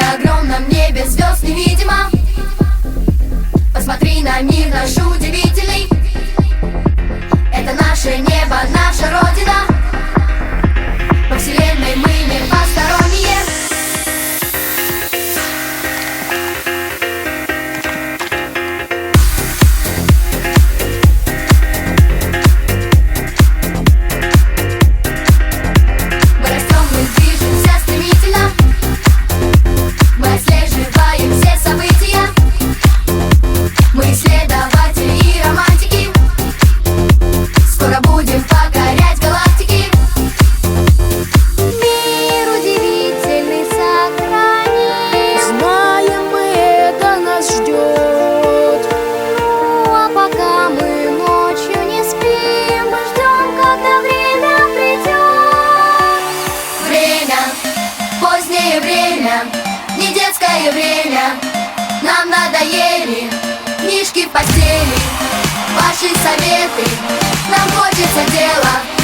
На огромном небе звезд невидимо. Посмотри на мир наш удивительный. Это наше небо, наша родина. По вселенной мы не посторонние. Мы растем, мы движемся стремительно. Мы отслеживаем все события. Мы исследователи и романтики. Скоро будем покорять галактики. Мир удивительный сохраним. Знаем мы, это нас ждет. Ну, а пока мы ночью не спим, мы ждем, когда время придет. Время, позднее время, не детское время. Нам надоели книжки в постели, ваши советы. Нам хочется дела.